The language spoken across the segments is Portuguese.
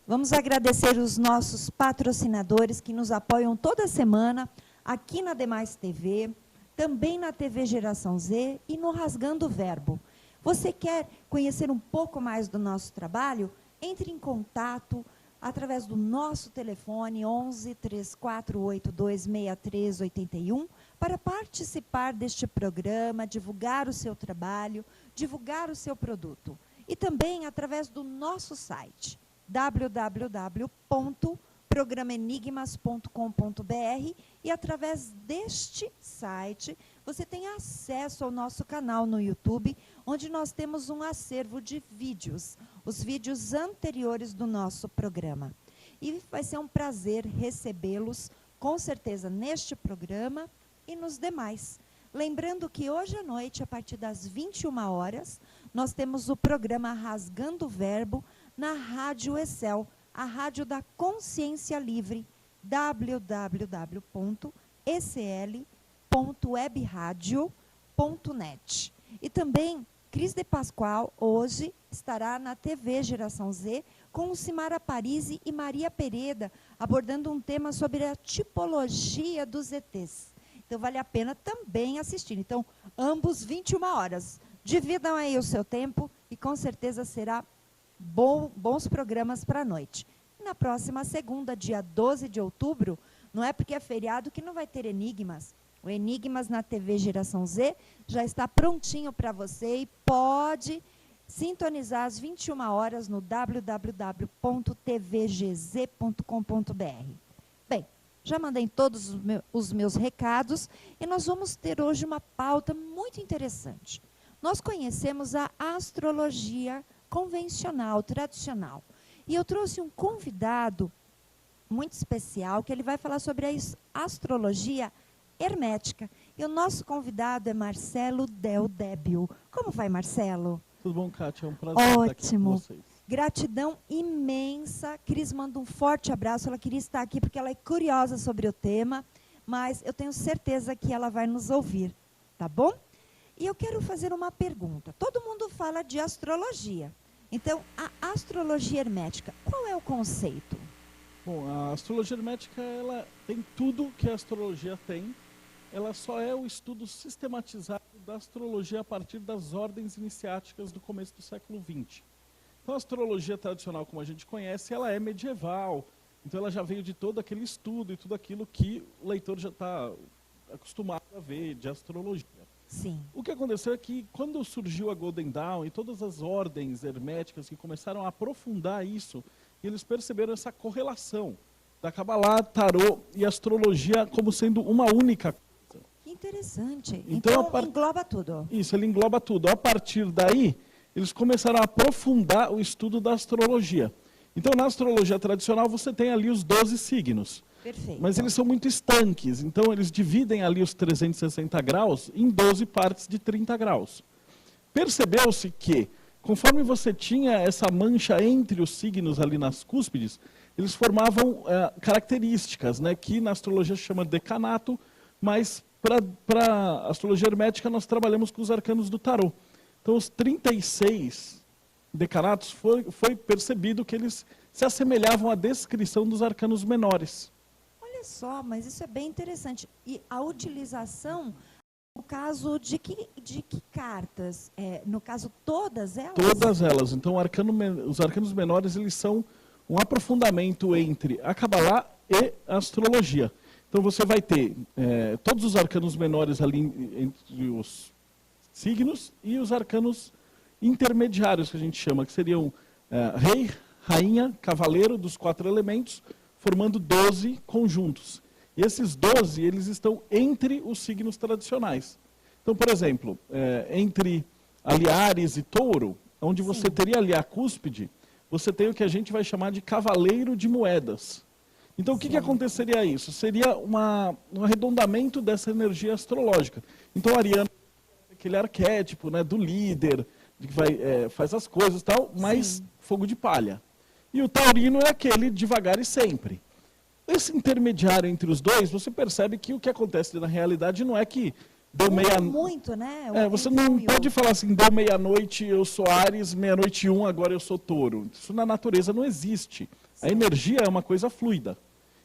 Vamos agradecer os nossos patrocinadores que nos apoiam toda semana aqui na Demais TV, também na TV Geração Z e no Rasgando o Verbo. Você quer conhecer um pouco mais do nosso trabalho? Entre em contato através do nosso telefone 11 3482 6381 para participar deste programa, divulgar o seu trabalho, divulgar o seu produto. E também através do nosso site www.programenigmas.com.br e através deste site você tem acesso ao nosso canal no YouTube, onde nós temos um acervo de vídeos, os vídeos anteriores do nosso programa. E vai ser um prazer recebê-los, com certeza, neste programa e nos demais. Lembrando que hoje à noite, a partir das 21 horas, nós temos o programa Rasgando o Verbo na Rádio Excel, a rádio da consciência livre, www.ecl.webradio.net. E também, Cris de Pascoal, hoje, estará na TV Geração Z, com Simara Parisi e Maria Pereda, abordando um tema sobre a tipologia dos ETs. Então, vale a pena também assistir. Então, ambos 21 horas. Dividam aí o seu tempo e, com certeza, será bons programas para a noite. E na próxima segunda, dia 12 de outubro, não é porque é feriado que não vai ter Enigmas. O Enigmas na TV Geração Z já está prontinho para você e pode sintonizar às 21 horas no www.tvgz.com.br. Bem, já mandei todos os meus recados e nós vamos ter hoje uma pauta muito interessante. Nós conhecemos a astrologia convencional, tradicional. E eu trouxe um convidado muito especial, que ele vai falar sobre a astrologia hermética. E o nosso convidado é Marcelo Del Débio. Como vai, Marcelo? Tudo bom, Kátia? É um prazer estar aqui com vocês. Gratidão imensa. Cris manda um forte abraço. Ela queria estar aqui porque ela é curiosa sobre o tema, mas eu tenho certeza que ela vai nos ouvir, tá bom? E eu quero fazer uma pergunta. Todo mundo fala de astrologia. Então, a astrologia hermética, qual é o conceito? Bom, a astrologia hermética, ela tem tudo que a astrologia tem. Ela só é o estudo sistematizado da astrologia a partir das ordens iniciáticas do começo do século XX. Então, a astrologia tradicional, como a gente conhece, ela é medieval. Então, ela já veio de todo aquele estudo e tudo aquilo que o leitor já está acostumado a ver de astrologia. Sim. O que aconteceu é que quando surgiu a Golden Dawn e todas as ordens herméticas que começaram a aprofundar isso, eles perceberam essa correlação da Kabbalah, Tarô e astrologia como sendo uma única coisa. Que interessante. Então engloba tudo. Isso, ele engloba tudo. A partir daí, eles começaram a aprofundar o estudo da astrologia. Então, na astrologia tradicional, você tem ali os 12 signos. Perfeito. Mas eles são muito estanques, então eles dividem ali os 360 graus em 12 partes de 30 graus. Percebeu-se que, conforme você tinha essa mancha entre os signos ali nas cúspides, eles formavam características, né, que na astrologia se chama decanato, mas para a astrologia hermética nós trabalhamos com os arcanos do tarô. Então os 36 decanatos foi percebido que eles se assemelhavam à descrição dos arcanos menores. Olha só, mas isso é bem interessante. E a utilização, no caso de que cartas? No caso, todas elas? Todas elas. Então, os arcanos menores, eles são um aprofundamento entre a Kabbalah e a astrologia. Então, você vai ter todos os arcanos menores ali entre os signos e os arcanos intermediários, que a gente chama, que seriam rei, rainha, cavaleiro dos 4 elementos, formando 12 conjuntos. E esses 12, eles estão entre os signos tradicionais. Então, por exemplo, entre ali Áries e Touro, onde você teria ali a cúspide, você tem o que a gente vai chamar de cavaleiro de moedas. Então, o que aconteceria isso? Seria um arredondamento dessa energia astrológica. Então, Ariano é aquele arquétipo, né, do líder, de que faz as coisas e tal, mas fogo de palha. E o taurino é aquele devagar e sempre. Esse intermediário entre os dois, você percebe que o que acontece na realidade não é que deu muito, né? Você não pode falar assim, deu meia-noite, eu sou Áries, meia-noite e 1, agora eu sou Touro. Isso na natureza não existe. A energia é uma coisa fluida.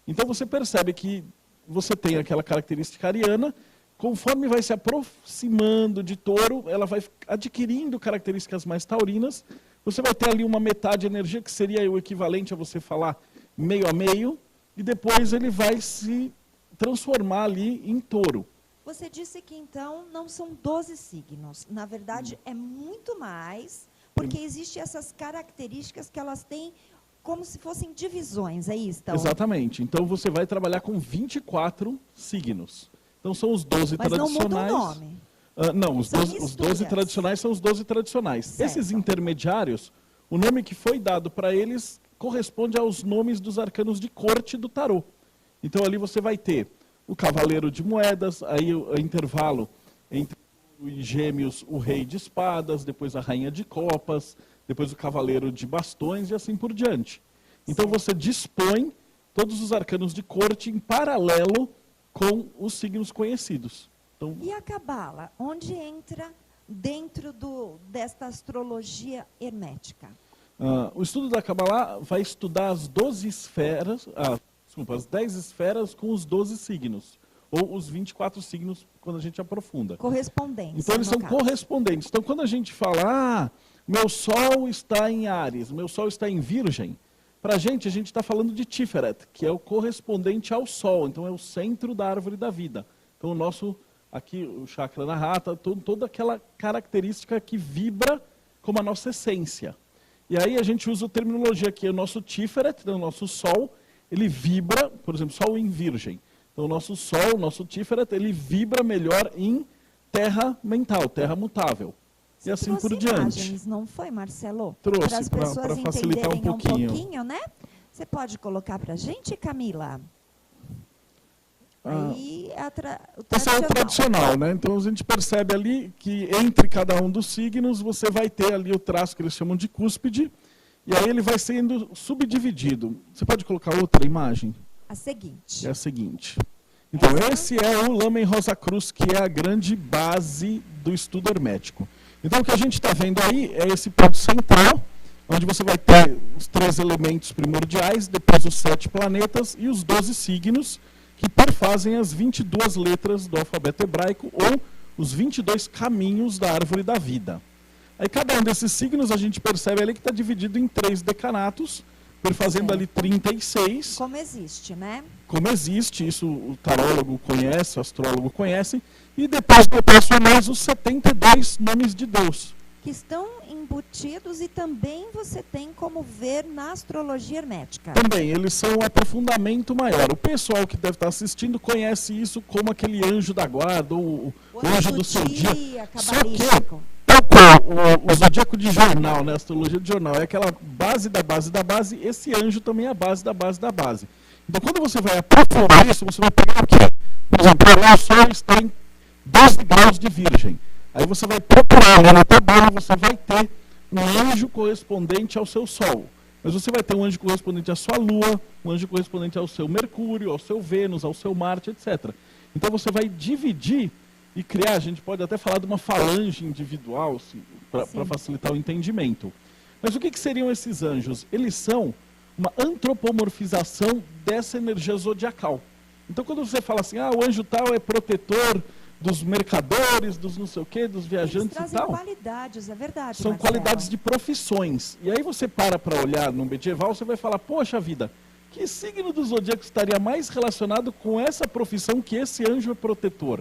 Então você percebe que você tem aquela característica ariana, conforme vai se aproximando de touro, ela vai adquirindo características mais taurinas. Você vai ter ali uma metade de energia, que seria o equivalente a você falar meio a meio, e depois ele vai se transformar ali em touro. Você disse que, então, não são 12 signos. Na verdade, é muito mais, porque existem essas características que elas têm como se fossem divisões, é isso? Então? Exatamente. Então, você vai trabalhar com 24 signos. Então, são os 12 Mas tradicionais. Mas não muda o nome. Não, os 12 tradicionais são os 12 tradicionais. Certo. Esses intermediários, o nome que foi dado para eles corresponde aos nomes dos arcanos de corte do tarô. Então, ali você vai ter o cavaleiro de moedas, aí o intervalo entre Gêmeos, o rei de espadas, depois a rainha de copas, depois o cavaleiro de bastões e assim por diante. Então você dispõe todos os arcanos de corte em paralelo com os signos conhecidos. Então, e a Cabala, onde entra dentro desta astrologia hermética? O estudo da Kabbalah vai estudar as 12 esferas, as 10 esferas com os 12 signos, ou os 24 signos quando a gente aprofunda. Correspondentes. Então eles são correspondentes. Então quando a gente fala, meu sol está em Áries, meu sol está em Virgem, para a gente está falando de Tiferet, que é o correspondente ao sol, então é o centro da árvore da vida. Então o nosso, aqui o chakra na rata, toda aquela característica que vibra como a nossa essência. E aí a gente usa a terminologia que é o nosso Tiferet, o nosso sol, ele vibra, por exemplo, sol em Virgem. Então o nosso sol, o nosso Tiferet, ele vibra melhor em terra mental, terra mutável. Você e assim por imagens, diante. Não foi, Marcelo? Trouxe para as pessoas facilitar um pouquinho, né? Você pode colocar para a gente, Camila? Aí esse é o tradicional, né? Então a gente percebe ali que entre cada um dos signos você vai ter ali o traço que eles chamam de cúspide, e aí ele vai sendo subdividido. Você pode colocar outra imagem? A seguinte. É a seguinte. Então esse é o Lamen Rosa Cruz, que é a grande base do estudo hermético. Então o que a gente está vendo aí é esse ponto central, onde você vai ter os 3 elementos primordiais, depois os 7 planetas e os 12 signos, que perfazem as 22 letras do alfabeto hebraico, ou os 22 caminhos da árvore da vida. Aí cada um desses signos a gente percebe ali que está dividido em 3 decanatos, perfazendo ali 36. Como existe, né? Como existe, isso o tarólogo conhece, o astrólogo conhece, e depois eu passo a mais os 72 nomes de Deus. Que estão embutidos e também você tem como ver na astrologia hermética. Também, eles são um aprofundamento maior. O pessoal que deve estar assistindo conhece isso como aquele anjo da guarda, ou o anjo do seu dia. Só que, o zodíaco de jornal, né, a astrologia de jornal, é aquela base da base da base, esse anjo também é a base da base da base. Então, quando você vai aprofundar isso, você vai pegar o quê? Por exemplo, o Sol está em 12 graus de Virgem. Aí você vai procurar lá na tabela, você vai ter um anjo correspondente ao seu Sol. Mas você vai ter um anjo correspondente à sua Lua, um anjo correspondente ao seu Mercúrio, ao seu Vênus, ao seu Marte, etc. Então você vai dividir e criar, a gente pode até falar de uma falange individual, assim, para facilitar o entendimento. Mas o que seriam esses anjos? Eles são uma antropomorfização dessa energia zodiacal. Então quando você fala assim, o anjo tal é protetor dos mercadores, dos não sei o quê, dos viajantes e tal. Eles trazem qualidades, é verdade, são Marcelo. qualidades de profissões. E aí você para olhar no medieval, você vai falar, poxa vida, que signo do zodíaco estaria mais relacionado com essa profissão que esse anjo é protetor?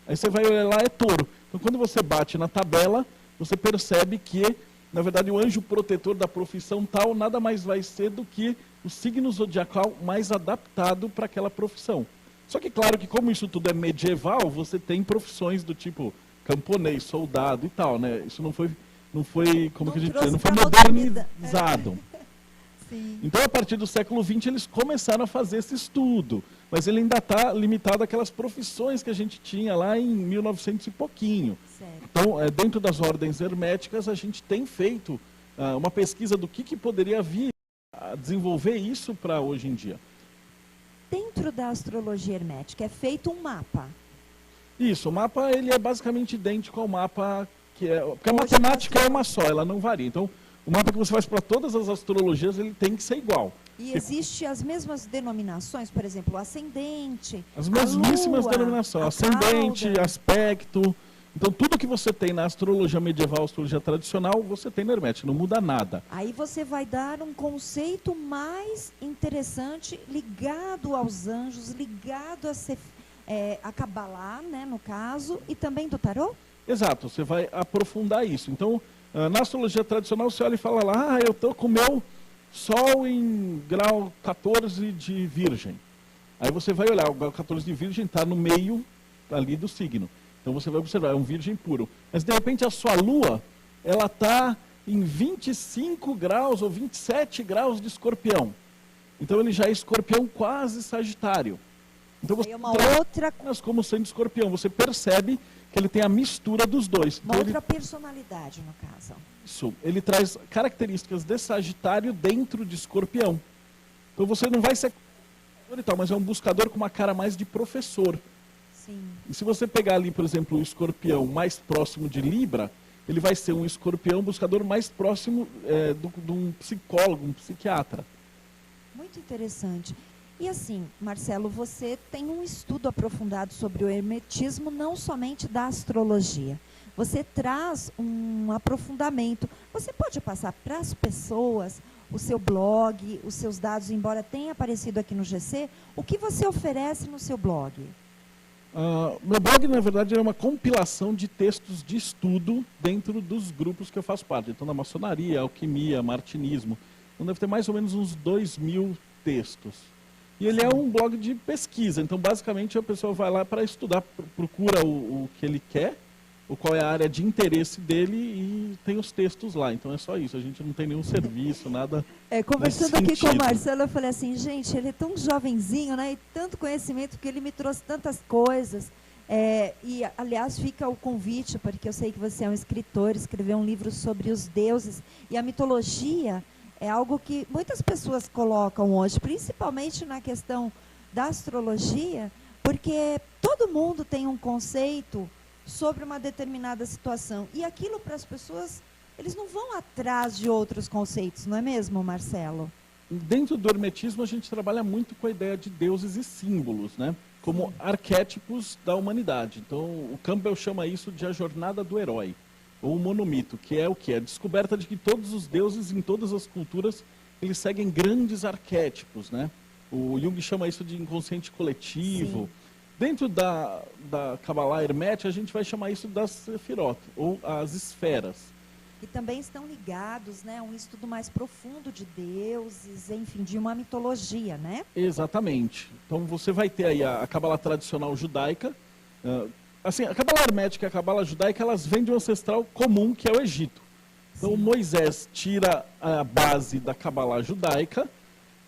Aí você vai olhar lá, é touro. Então quando você bate na tabela, você percebe que, na verdade, o anjo protetor da profissão tal nada mais vai ser do que o signo zodiacal mais adaptado para aquela profissão. Só que claro que como isso tudo é medieval, você tem profissões do tipo camponês, soldado e tal, né? Isso não foi como que a gente diz, não foi modernizado. Sim. Então a partir do século XX eles começaram a fazer esse estudo, mas ele ainda está limitado àquelas profissões que a gente tinha lá em 1900 e pouquinho. Certo. Então dentro das ordens herméticas a gente tem feito uma pesquisa do que poderia vir a desenvolver isso para hoje em dia. Dentro da astrologia hermética é feito um mapa. Isso, o mapa ele é basicamente idêntico ao mapa porque a matemática é uma só, ela não varia. Então, O mapa que você faz para todas as astrologias, ele tem que ser igual. E existe as mesmas denominações, por exemplo, o ascendente, as mesmíssimas lua, denominações, ascendente, cauda. aspecto. Então, tudo que você tem na astrologia medieval, astrologia tradicional, você tem na hermética, não muda nada. Aí você vai dar um conceito mais interessante, ligado aos anjos, ligado a Kabbalah, né, no caso, e também do tarô? Exato, você vai aprofundar isso. Então, na astrologia tradicional, você olha e fala lá, eu estou com o meu Sol em grau 14 de Virgem. Aí você vai olhar, o grau 14 de Virgem está no meio ali do signo. Então você vai observar, é um Virgem puro. Mas de repente a sua Lua, ela está em 25 graus ou 27 graus de Escorpião. Então ele já é Escorpião quase Sagitário. Então você Aí é uma outra, como sendo Escorpião, você percebe que ele tem a mistura dos dois. uma Então, outra personalidade, no caso. Isso, ele traz características de Sagitário dentro de Escorpião. Então você não vai ser e tal, mas é um buscador com uma cara mais de professor. Sim. E se você pegar ali, por exemplo, o Escorpião mais próximo de Libra, ele vai ser um Escorpião buscador mais próximo de um psicólogo, um psiquiatra. Muito interessante. E assim, Marcelo, você tem um estudo aprofundado sobre o hermetismo, não somente da astrologia. Você traz um aprofundamento. Você pode passar para as pessoas o seu blog, os seus dados, embora tenha aparecido aqui no GC, o que você oferece no seu blog? Meu blog, na verdade, é uma compilação de textos de estudo dentro dos grupos que eu faço parte. Então, da maçonaria, alquimia, martinismo. Então, deve ter mais ou menos uns 2.000 textos. E ele é um blog de pesquisa. Então, basicamente, a pessoa vai lá para estudar, procura o que ele quer, ou qual é a área de interesse dele e tem os textos lá. Então, é só isso. A gente não tem nenhum serviço, nada. Conversando aqui com o sentido. Marcelo, eu falei assim, gente, ele é tão jovenzinho, né? E tanto conhecimento, que ele me trouxe tantas coisas. E, aliás, fica o convite, porque eu sei que você é um escritor, escreveu um livro sobre os deuses. E a mitologia é algo que muitas pessoas colocam hoje, principalmente na questão da astrologia, porque todo mundo tem um conceito sobre uma determinada situação. E aquilo, para as pessoas, eles não vão atrás de outros conceitos, não é mesmo, Marcelo? Dentro do hermetismo, a gente trabalha muito com a ideia de deuses e símbolos, né? Como arquétipos da humanidade. Então, o Campbell chama isso de a jornada do herói, ou o monomito, que é o que? A descoberta de que todos os deuses, em todas as culturas, eles seguem grandes arquétipos, né? O Jung chama isso de inconsciente coletivo. Sim. Dentro da Kabbalah hermética, a gente vai chamar isso das Sefirot, ou as esferas. E também estão ligados, né, a um estudo mais profundo de deuses, enfim, de uma mitologia, né? Exatamente. Então você vai ter aí a Kabbalah tradicional judaica. Assim, a Kabbalah hermética e a Kabbalah judaica, elas vêm de um ancestral comum, que é o Egito. Então Moisés tira a base da Kabbalah judaica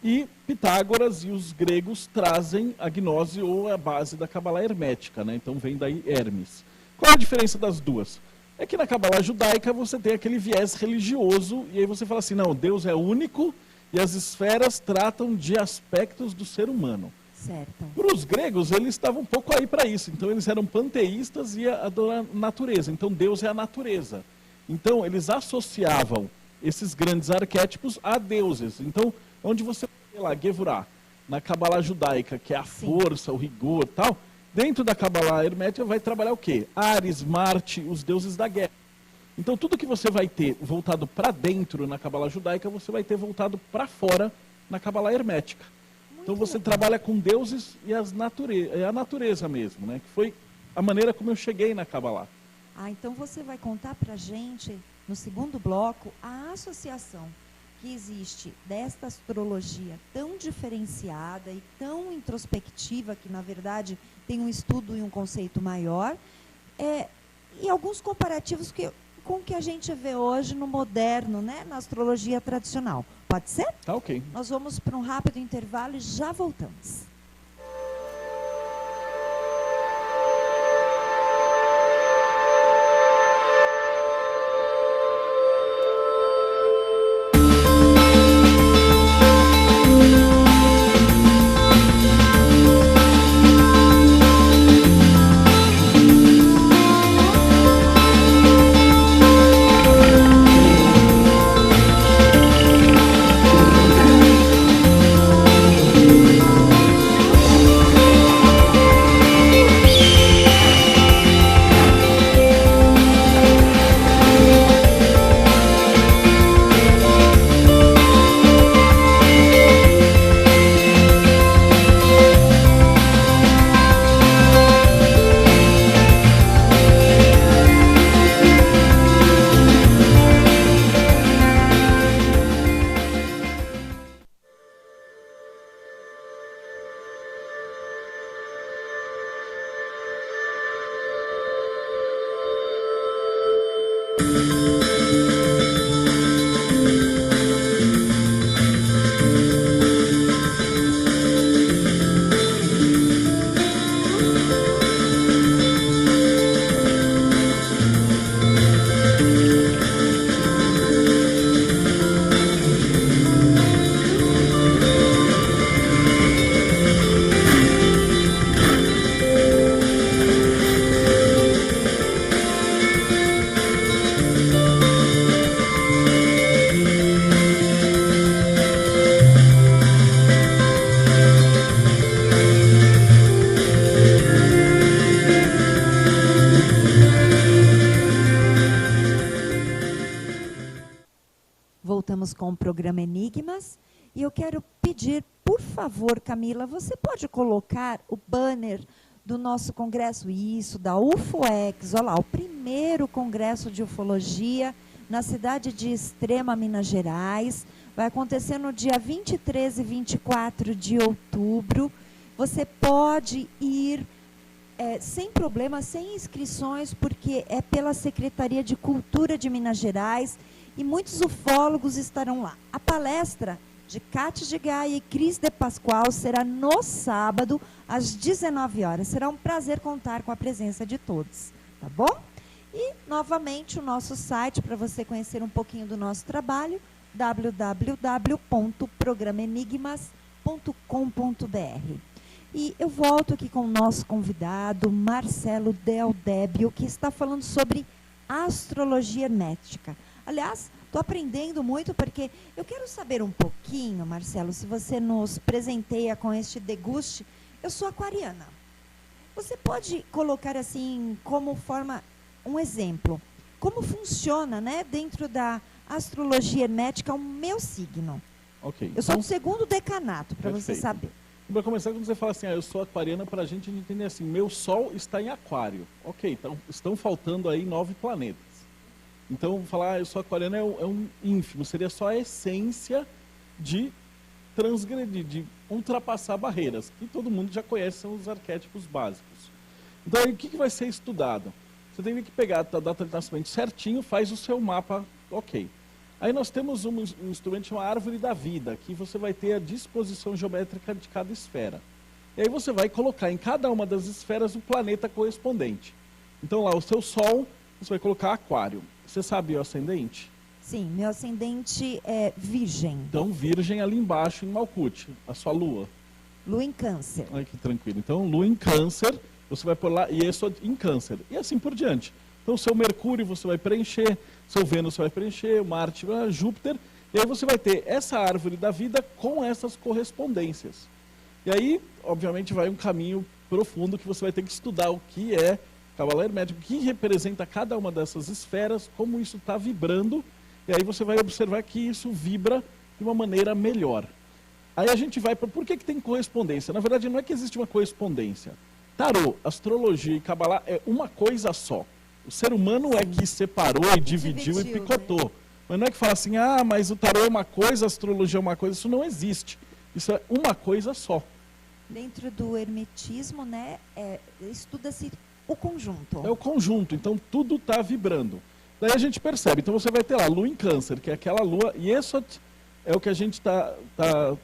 e Pitágoras e os gregos trazem a gnose ou a base da Kabbalah hermética, né? Então vem daí Hermes. Qual é a diferença das duas? É que na Kabbalah judaica você tem aquele viés religioso e aí você fala assim, não, Deus é único e as esferas tratam de aspectos do ser humano. Certo. Para os gregos, eles estavam um pouco aí para isso. Então eles eram panteístas e adoravam a natureza. Então Deus é a natureza. Então eles associavam esses grandes arquétipos a deuses. Então, onde você vê lá, Gevurah, na Kabbalah judaica, que é a força, o rigor e tal, dentro da Kabbalah hermética vai trabalhar o quê? Ares, Marte, os deuses da guerra. Então, tudo que você vai ter voltado para dentro na Kabbalah judaica, você vai ter voltado para fora na Kabbalah hermética. Então, você trabalha com deuses e a natureza mesmo, né? Que foi a maneira como eu cheguei na Kabbalah. Então você vai contar para a gente, no segundo bloco, a associação que existe desta astrologia tão diferenciada e tão introspectiva, que na verdade tem um estudo e um conceito maior, e alguns comparativos com o que a gente vê hoje no moderno, né, na astrologia tradicional. Pode ser? Tá ok. Nós vamos para um rápido intervalo e já voltamos. com o programa Enigmas. E eu quero pedir, por favor, Camila, você pode colocar o banner do nosso congresso, isso, da UFOEX, olha lá, o primeiro congresso de ufologia na cidade de Extrema, Minas Gerais. Vai acontecer no dia 23 e 24 de outubro. Você pode ir sem problema, sem inscrições, porque é pela Secretaria de Cultura de Minas Gerais e muitos ufólogos estarão lá. A palestra de Cátia de Gaia e Cris de Pascoal será no sábado, às 19 horas. Será um prazer contar com a presença de todos, tá bom? E, novamente, o nosso site, para você conhecer um pouquinho do nosso trabalho, www.programenigmas.com.br. E eu volto aqui com o nosso convidado, Marcelo Del Débio, que está falando sobre astrologia hermética. Aliás, estou aprendendo muito porque eu quero saber um pouquinho, Marcelo, se você nos presenteia com este deguste. Eu sou aquariana. Você pode colocar assim, como forma, um exemplo, como funciona, né, dentro da astrologia hermética o meu signo? Ok. Eu sou do segundo decanato, para você saber. Para começar, quando você fala assim, eu sou aquariana, para a gente entender assim, meu Sol está em aquário. Ok, então estão faltando aí 9 planetas. Então, falar eu sou aquariana é um ínfimo, seria só a essência de transgredir, de ultrapassar barreiras, que todo mundo já conhece, são os arquétipos básicos. Então, aí, o que vai ser estudado? Você tem que pegar a data de nascimento certinho, faz o seu mapa, ok. Aí nós temos um instrumento chamado Árvore da Vida, que você vai ter a disposição geométrica de cada esfera. E aí você vai colocar em cada uma das esferas o planeta correspondente. Então lá, o seu Sol, você vai colocar Aquário. Você sabe o ascendente? Sim, meu ascendente é Virgem. Então, Virgem ali embaixo em Malkuth, a sua Lua. Lua em Câncer. Ai, que tranquilo. Então, Lua em Câncer, você vai pôr lá, e isso em Câncer. E assim por diante. Então, seu Mercúrio você vai preencher, seu Vênus você vai preencher, o Marte, Júpiter, e aí você vai ter essa árvore da vida com essas correspondências. E aí, obviamente, vai um caminho profundo que você vai ter que estudar o que é Cabala Hermética, o que representa cada uma dessas esferas, como isso está vibrando, e aí você vai observar que isso vibra de uma maneira melhor. Aí a gente vai para por que tem correspondência? Na verdade, não é que existe uma correspondência. Tarô, astrologia e Cabala é uma coisa só. O ser humano é que separou e dividiu e picotou. Né? Mas não é que fala assim, mas o tarô é uma coisa, a astrologia é uma coisa. Isso não existe. Isso é uma coisa só. Dentro do hermetismo, né, estuda-se o conjunto. É o conjunto, então tudo está vibrando. Daí a gente percebe, então você vai ter lá Lua em Câncer, que é aquela Lua, e isso é o que a gente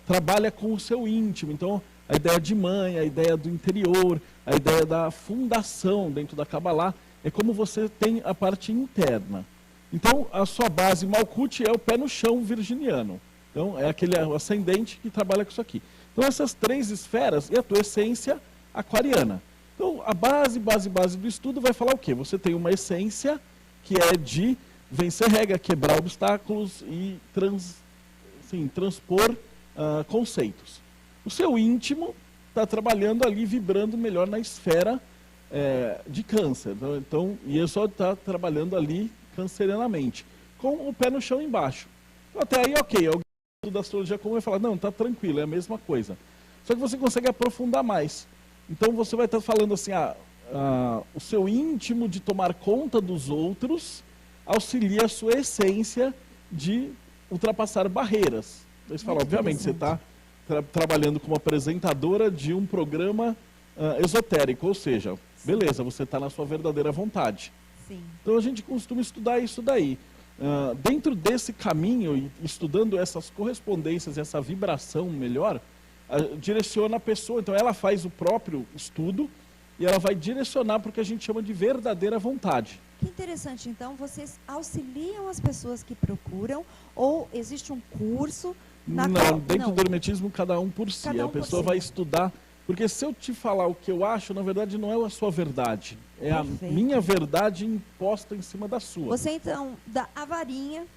trabalha com o seu íntimo. Então, a ideia de mãe, a ideia do interior, a ideia da fundação dentro da Kabbalah, é como você tem a parte interna. Então, a sua base Malkuth é o pé no chão virginiano. Então, é aquele ascendente que trabalha com isso aqui. Então, essas 3 esferas e a tua essência aquariana. Então, a base do estudo vai falar o quê? Você tem uma essência que é de vencer regra, quebrar obstáculos e transpor conceitos. O seu íntimo está trabalhando ali, vibrando melhor na esfera de Câncer. Então, e eu só está trabalhando ali cancerianamente, com o pé no chão embaixo. Então, até aí, ok, alguém da astrologia comum vai falar, não, está tranquilo, é a mesma coisa. Só que você consegue aprofundar mais. Então, você vai estar falando assim, o seu íntimo de tomar conta dos outros auxilia a sua essência de ultrapassar barreiras. Então, você fala, obviamente, você está trabalhando como apresentadora de um programa esotérico, ou seja, beleza, você está na sua verdadeira vontade. Sim. Então a gente costuma estudar isso daí. Dentro desse caminho, e estudando essas correspondências, essa vibração melhor, direciona a pessoa. Então ela faz o próprio estudo e ela vai direcionar para o que a gente chama de verdadeira vontade. Que interessante, então vocês auxiliam as pessoas que procuram, ou existe um curso? Dentro do hermetismo, cada um por si. A pessoa vai estudar, porque se eu te falar o que eu acho, na verdade não é a sua verdade, é a minha verdade imposta em cima da sua. Você então dá a varinha,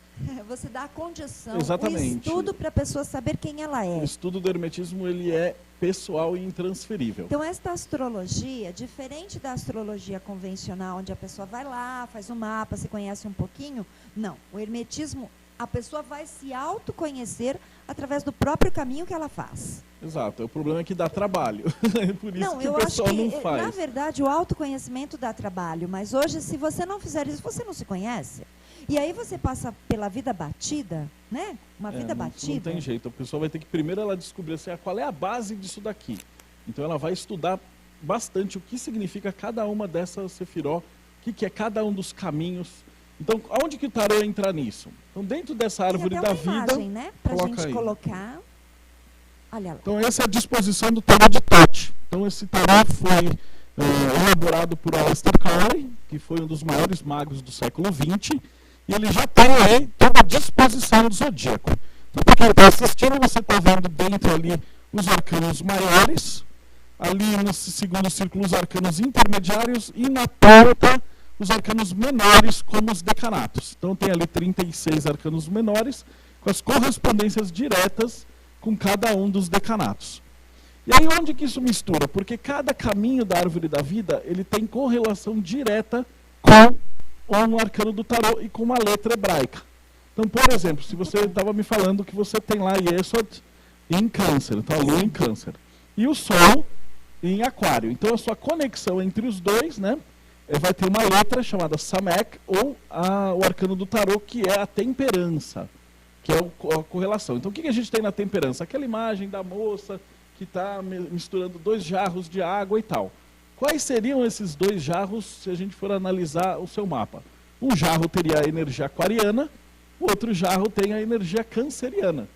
você dá a condição, exatamente, o estudo para a pessoa saber quem ela é. O estudo do hermetismo, ele é pessoal e intransferível. Então esta astrologia, diferente da astrologia convencional, onde a pessoa vai lá, faz um mapa, se conhece um pouquinho, não. O hermetismo A pessoa vai se autoconhecer através do próprio caminho que ela faz. Exato, o problema é que dá trabalho. Por isso que o eu pessoal acho que, não faz. na verdade, o autoconhecimento dá trabalho, mas hoje, se você não fizer isso, você não se conhece. E aí você passa pela vida batida, né? Uma vida batida. Não tem jeito, a pessoa vai ter que primeiro ela descobrir assim, qual é a base disso daqui. Então ela vai estudar bastante o que significa cada uma dessas sefiró, o que é cada um dos caminhos. Então, aonde que o tarô entra nisso? Então, dentro dessa árvore da vida, imagem, né? Pra gente aí. Colocar. Olha lá. Então, essa é a disposição do tarô de Thoth. Então, esse tarô foi elaborado por Aleister Crowley, que foi um dos maiores magos do século XX, e ele já tem aí toda a disposição do zodíaco. Então, para quem está assistindo, você está vendo dentro ali os arcanos maiores, ali no segundo círculo os arcanos intermediários e na ponta os arcanos menores como os decanatos. Então tem ali 36 arcanos menores com as correspondências diretas com cada um dos decanatos. E aí onde que isso mistura? Porque cada caminho da árvore da vida ele tem correlação direta com um arcano do tarô e com uma letra hebraica. Então, por exemplo, se você estava me falando que você tem lá Yesod em Câncer, então a Lua em Câncer, e o Sol em Aquário. Então a sua conexão entre os dois, né? Vai ter uma letra chamada Samek, ou o arcano do tarô, que é a temperança, que é a correlação. Então, o que a gente tem na temperança? Aquela imagem da moça que está misturando 2 jarros de água e tal. Quais seriam esses 2 jarros se a gente for analisar o seu mapa? Um jarro teria a energia aquariana, o outro jarro tem a energia canceriana,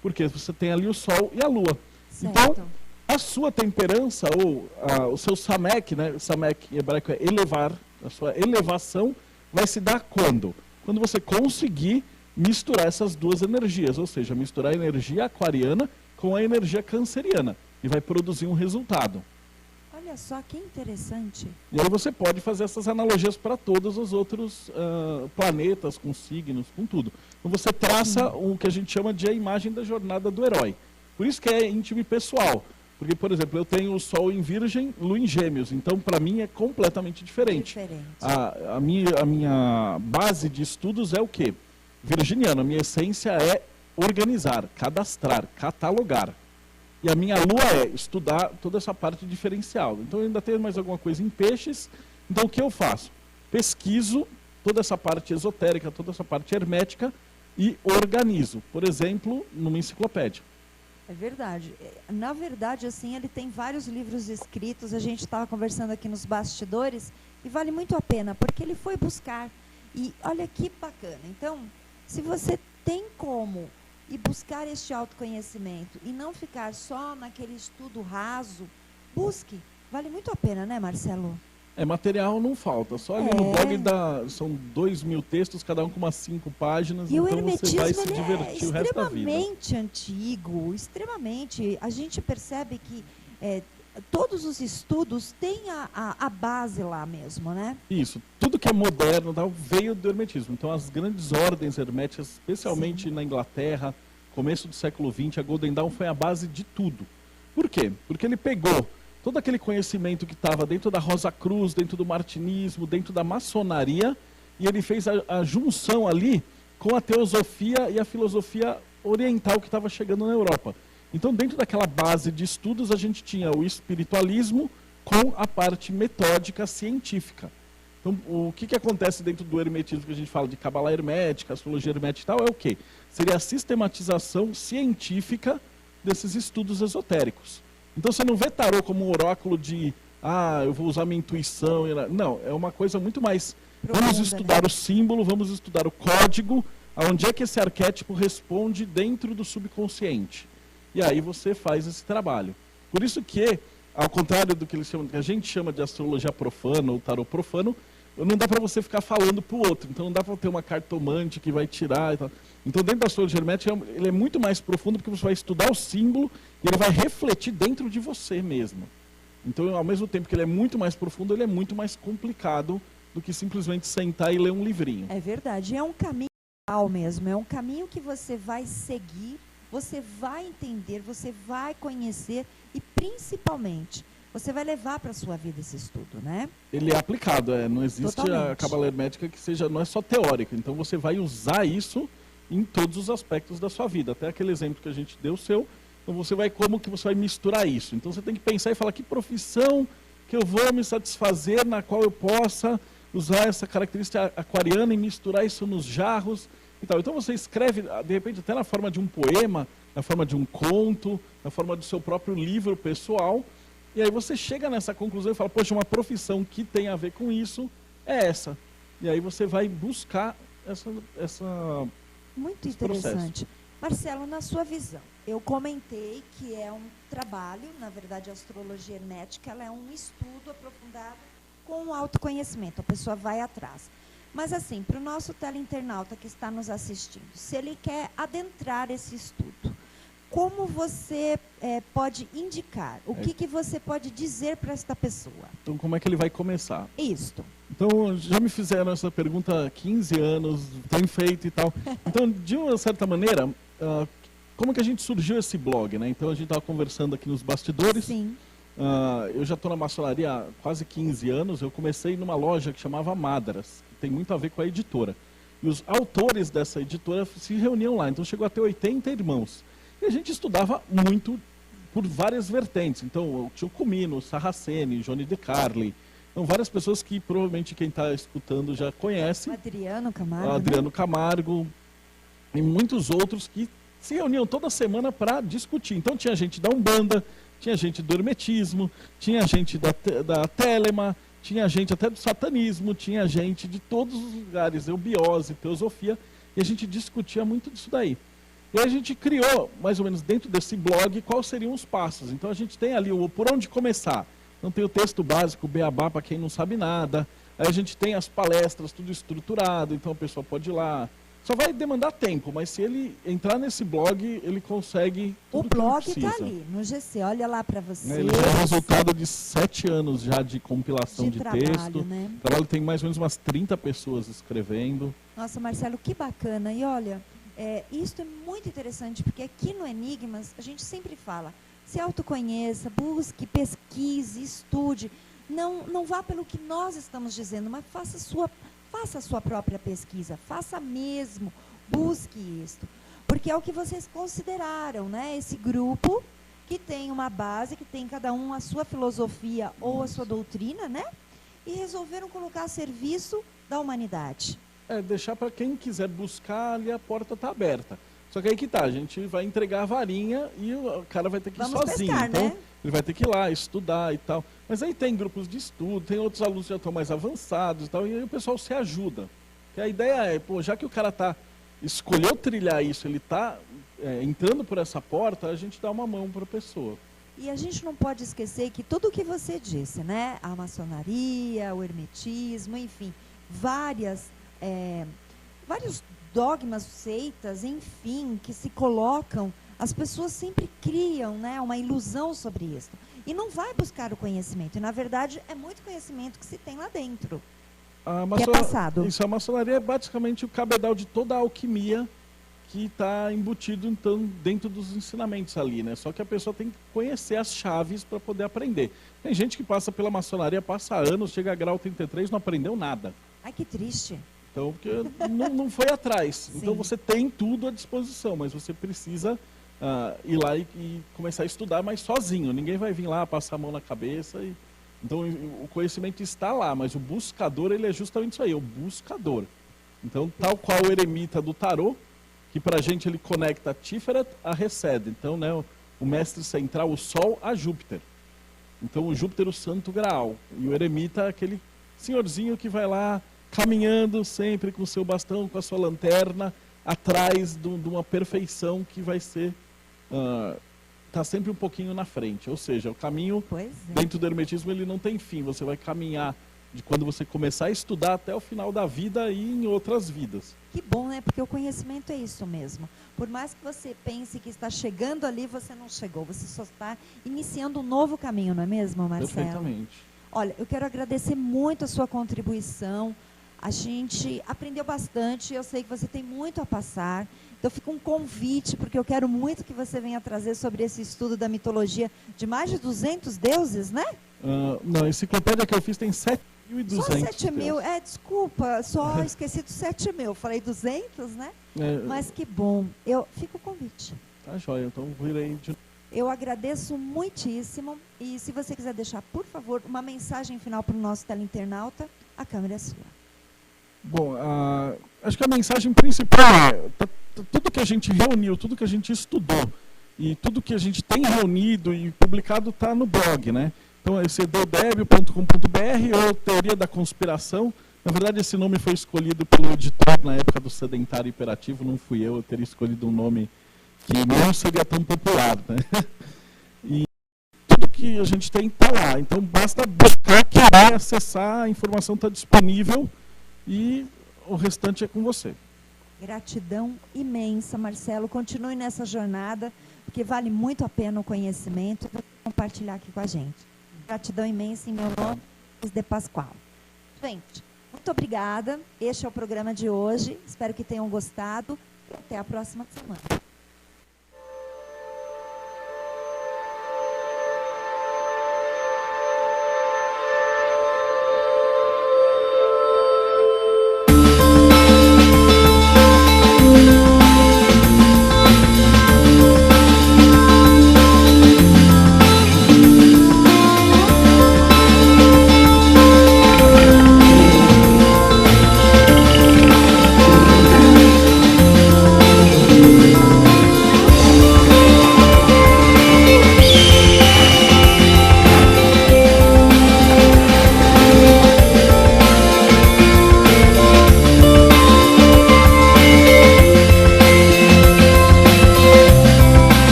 porque você tem ali o Sol e a Lua. Certo. Então, a sua temperança, ou o seu samek, né? Samek em hebraico é elevar, a sua elevação vai se dar quando? Quando você conseguir misturar essas duas energias, ou seja, misturar a energia aquariana com a energia canceriana, e vai produzir um resultado. Olha só que interessante. E aí você pode fazer essas analogias para todos os outros planetas, com signos, com tudo. Então você traça o que a gente chama de a imagem da jornada do herói. Por isso que é íntimo e pessoal. Porque, por exemplo, eu tenho o Sol em Virgem, Lua em Gêmeos. Então, para mim, é completamente diferente. A minha base de estudos é o quê? Virginiano. A minha essência é organizar, cadastrar, catalogar. E a minha Lua é estudar toda essa parte diferencial. Então, eu ainda tenho mais alguma coisa em Peixes. Então, o que eu faço? Pesquiso toda essa parte esotérica, toda essa parte hermética e organizo. Por exemplo, numa enciclopédia. É verdade. Na verdade, assim, ele tem vários livros escritos, a gente estava conversando aqui nos bastidores, e vale muito a pena, porque ele foi buscar. E olha que bacana. Então, se você tem como ir buscar este autoconhecimento e não ficar só naquele estudo raso, busque. Vale muito a pena, né, Marcelo? Material não falta, só ali no blog são 2.000 textos, cada um com umas 5 páginas, e então o hermetismo, você vai se divertir o resto da vida. Extremamente antigo, extremamente. A gente percebe que todos os estudos têm a base lá mesmo, né? Isso, tudo que é moderno veio do hermetismo. Então as grandes ordens herméticas, especialmente na Inglaterra, começo do século XX, a Golden Dawn foi a base de tudo. Por quê? Porque ele pegou todo aquele conhecimento que estava dentro da Rosa Cruz, dentro do martinismo, dentro da maçonaria, e ele fez a junção ali com a teosofia e a filosofia oriental que estava chegando na Europa. Então, dentro daquela base de estudos, a gente tinha o espiritualismo com a parte metódica científica. Então, o que acontece dentro do hermetismo que a gente fala de cabala hermética, astrologia hermética e tal, é o quê? Seria a sistematização científica desses estudos esotéricos. Então você não vê tarô como um oráculo de, eu vou usar minha intuição. Não, é uma coisa muito mais, vamos estudar o símbolo, vamos estudar o código, aonde é que esse arquétipo responde dentro do subconsciente. E aí você faz esse trabalho. Por isso que, ao contrário do que a gente chama de astrologia profana ou tarô profano, não dá para você ficar falando para o outro. Então não dá para ter uma cartomante que vai tirar e tal. Então dentro da astrologia hermética ele é muito mais profundo porque você vai estudar o símbolo e ele vai refletir dentro de você mesmo. Então ao mesmo tempo que ele é muito mais profundo, ele é muito mais complicado do que simplesmente sentar e ler um livrinho. É verdade, é um caminho real mesmo, é um caminho que você vai seguir, você vai entender, você vai conhecer e principalmente você vai levar para a sua vida esse estudo, né? Ele é aplicado, não existe Totalmente. A cabala hermética que seja, não é só teórica. Então você vai usar isso em todos os aspectos da sua vida. Até aquele exemplo que a gente deu seu, então como que você vai misturar isso? Então você tem que pensar e falar que profissão que eu vou me satisfazer, na qual eu possa usar essa característica aquariana e misturar isso nos jarros e tal. Então você escreve, de repente, até na forma de um poema, na forma de um conto, na forma do seu próprio livro pessoal, e aí você chega nessa conclusão e fala, poxa, uma profissão que tem a ver com isso é essa. E aí você vai buscar Muito esse processo. interessante. Marcelo, na sua visão, eu comentei que é um trabalho, na verdade a astrologia hermética, ela é um estudo aprofundado com o autoconhecimento, a pessoa vai atrás. Mas assim, para o nosso teleinternauta que está nos assistindo, se ele quer adentrar esse estudo, como você pode indicar? O que você pode dizer para esta pessoa? Então, como é que ele vai começar? Isto. Então, já me fizeram essa pergunta há 15 anos, tem feito e tal. Então, de uma certa maneira, como que a gente surgiu esse blog, né? Então, a gente estava conversando aqui nos bastidores. Sim. Eu já estou na maçonaria há quase 15 anos. Eu comecei numa loja que chamava Madras, que tem muito a ver com a editora. E os autores dessa editora se reuniam lá. Então, chegou a ter 80 irmãos. E a gente estudava muito por várias vertentes. Então, tinha o Comino, o Sarraceni, Johnny De Carli. Então, várias pessoas que provavelmente quem está escutando já conhece. Adriano Camargo. Adriano Camargo. E muitos outros que se reuniam toda semana para discutir. Então, tinha gente da Umbanda, tinha gente do Hermetismo, tinha gente da Telema, tinha gente até do Satanismo, tinha gente de todos os lugares, eubiose, teosofia, e a gente discutia muito disso daí. E a gente criou, mais ou menos dentro desse blog, quais seriam os passos. Então a gente tem ali o por onde começar. Então tem o texto básico, o beabá para quem não sabe nada. Aí a gente tem as palestras, tudo estruturado, então a pessoa pode ir lá. Só vai demandar tempo, mas se ele entrar nesse blog, ele consegue tudo o blog que ele precisa. está ali, no GC, olha lá para você. Ele é o resultado de 7 anos já de compilação de trabalho, texto. né? O trabalho tem mais ou menos umas 30 pessoas escrevendo. Nossa, Marcelo, que bacana. E olha, isso é muito interessante, porque aqui no Enigmas, a gente sempre fala, se autoconheça, busque, pesquise, estude. Não vá pelo que nós estamos dizendo, mas faça a sua própria pesquisa, faça mesmo, busque isto. Porque é o que vocês consideraram, né? Esse grupo que tem uma base, que tem cada um a sua filosofia ou a sua doutrina, né? E resolveram colocar a serviço da humanidade. Deixar para quem quiser buscar ali, a porta está aberta. Só que aí que tá, a gente vai entregar a varinha e o cara vai ter que ir sozinho. Pescar, então, né? ele vai ter que ir lá, estudar e tal. Mas aí tem grupos de estudo, tem outros alunos que já estão mais avançados e tal, e aí o pessoal se ajuda. Porque a ideia é, já que o cara escolheu trilhar isso, ele está entrando por essa porta, a gente dá uma mão para a pessoa. E a gente não pode esquecer que tudo o que você disse, né? A maçonaria, o hermetismo, enfim, vários dogmas, seitas, enfim, que se colocam, as pessoas sempre criam, né, uma ilusão sobre isso. E não vai buscar o conhecimento. E, na verdade, é muito conhecimento que se tem lá dentro, que é passado. Isso, a maçonaria é basicamente o cabedal de toda a alquimia que está embutido, então, dentro dos ensinamentos ali, né? Só que a pessoa tem que conhecer as chaves para poder aprender. Tem gente que passa pela maçonaria, passa anos, chega a grau 33, não aprendeu nada. Ai, que triste. Então, porque não foi atrás. Sim. Então, você tem tudo à disposição, mas você precisa ir lá e começar a estudar, mas sozinho. Ninguém vai vir lá, passar a mão na cabeça. Então, o conhecimento está lá, mas o buscador, ele é justamente isso aí, o buscador. Então, tal qual o eremita do tarô, que para a gente ele conecta a Tiferet a Resed. Então, né, o mestre central, o Sol, a Júpiter. Então, o Júpiter, o Santo Graal. E o eremita é aquele senhorzinho que vai lá, caminhando sempre com o seu bastão, com a sua lanterna, atrás de uma perfeição que vai ser, está sempre um pouquinho na frente. Ou seja, o caminho dentro do hermetismo ele não tem fim. Você vai caminhar de quando você começar a estudar até o final da vida e em outras vidas. Que bom, né? Porque o conhecimento é isso mesmo. Por mais que você pense que está chegando ali, você não chegou. Você só está iniciando um novo caminho, não é mesmo, Marcelo? Perfeitamente. Olha, eu quero agradecer muito a sua contribuição. A gente aprendeu bastante, eu sei que você tem muito a passar. Então fica um convite, porque eu quero muito que você venha trazer sobre esse estudo da mitologia de mais de 200 deuses, né? Não, a enciclopédia que eu fiz tem 7.200. Só 7.000, desculpa, só esqueci dos 7.000, falei 200, né? Mas que bom. Fica o convite. Tá joia, então virei de... Eu agradeço muitíssimo. E se você quiser deixar, por favor, uma mensagem final para o nosso teleinternauta, a câmera é sua. Bom, acho que a mensagem principal é tudo que a gente reuniu, tudo que a gente estudou e tudo que a gente tem reunido e publicado está no blog, né? Então, esse é dedeb.com.br ou Teoria da Conspiração. Na verdade, esse nome foi escolhido pelo editor na época do Sedentário Hiperativo, não fui eu teria escolhido um nome que não seria tão popular, né? E tudo que a gente tem está lá. Então, basta buscar, querer acessar, a informação está disponível e o restante é com você. Gratidão imensa, Marcelo. Continue nessa jornada, porque vale muito a pena o conhecimento. Vou compartilhar aqui com a gente. Gratidão imensa em meu nome, Cris de Pascoal. Gente, muito obrigada. Este é o programa de hoje. Espero que tenham gostado. E até a próxima semana.